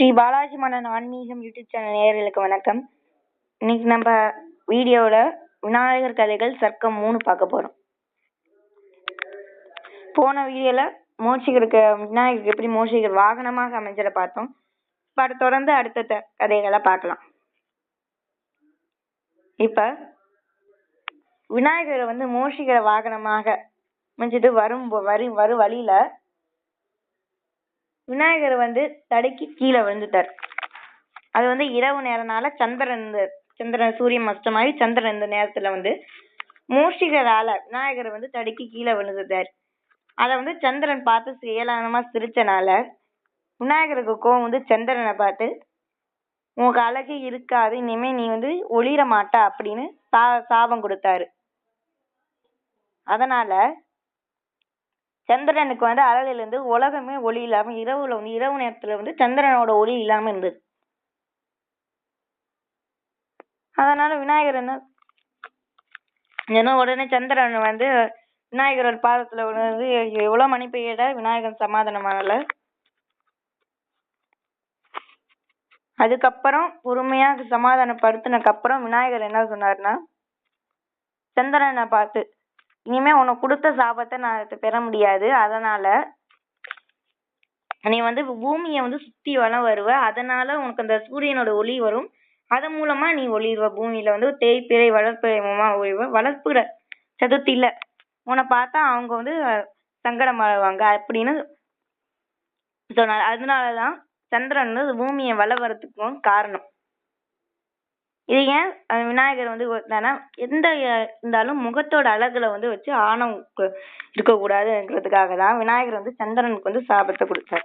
ஸ்ரீ பாலாஜி மன்னன் ஆன்மீகம் YouTube channel நேயர்களுக்கு வணக்கம். இன்னைக்கு நம்ம வீடியோவில் விநாயகர் கதைகள் சர்க்கம் 3 பார்க்க போகிறோம். போன வீடியோவில் மூஷிகருக்கு விநாயகருக்கு எப்படி மூஷிகர் வாகனமாக அமைஞ்சதை பார்த்தோம். இப்போ தொடர்ந்து அடுத்த கதைகளை பார்க்கலாம். இப்போ விநாயகரை மூஷிகரை வாகனமாக அமைஞ்சது வரும் வழியில விநாயகர் தடுக்கி கீழே விழுந்துட்டார். அது இரவு நேரனால சந்திரன் சூரியன் அஸ்தமாயி சந்திரன் இந்த நேரத்துல மூஷிகரால விநாயகர் தடுக்கி கீழே விழுந்துட்டார். அத சந்திரன் பார்த்து ஏளனமா சிரிச்சனால விநாயகருக்கு கோவம் சந்திரனை பார்த்து உனக்கு அழகே இருக்காது, இனிமே நீ ஒளிர மாட்டா அப்படின்னு சாபம் கொடுத்தாரு. அதனால சந்திரனுக்கு அழகுல இருந்து உலகமே ஒளி இல்லாம இரவு நேரத்துல சந்திரனோட ஒளி இல்லாம இருந்தது. அதனால விநாயகர் என்ன உடனே சந்திரன் விநாயகரோட பாதத்துல எவ்வளவு மணி பெய்யட விநாயகர் சமாதானமானல. அதுக்கப்புறம் பொறுமையா சமாதானப்படுத்தினக்கு அப்புறம் விநாயகர் என்ன சொன்னாருன்னா, சந்திரனை பார்த்து இனிமே உனக்கு கொடுத்த சாபத்தை நான் பெற முடியாது, அதனால நீ பூமியை சுத்தி வளம் வருவ, அதனால உனக்கு அந்த சூரியனோட ஒளி வரும், அதன் மூலமா நீ ஒளிர்வ. பூமியில தேய்பிறை வளர்ப்பிறை மூலமா ஒளிர்வ. வளர்ப்புற சதுர்த்தியில உன்னை பார்த்தா அவங்க சங்கடமாவாங்க அப்படின்னு சொன்னார். அதனாலதான் சந்திரன் பூமியை வளர்வறதுக்கும் காரணம். இது ஏன் விநாயகர் எந்த இருந்தாலும் முகத்தோட அழகுல வச்சு ஆணவம் இருக்கக்கூடாதுங்கிறதுக்காக தான் விநாயகர் சந்திரனுக்கு சாபத்தை கொடுத்தார்.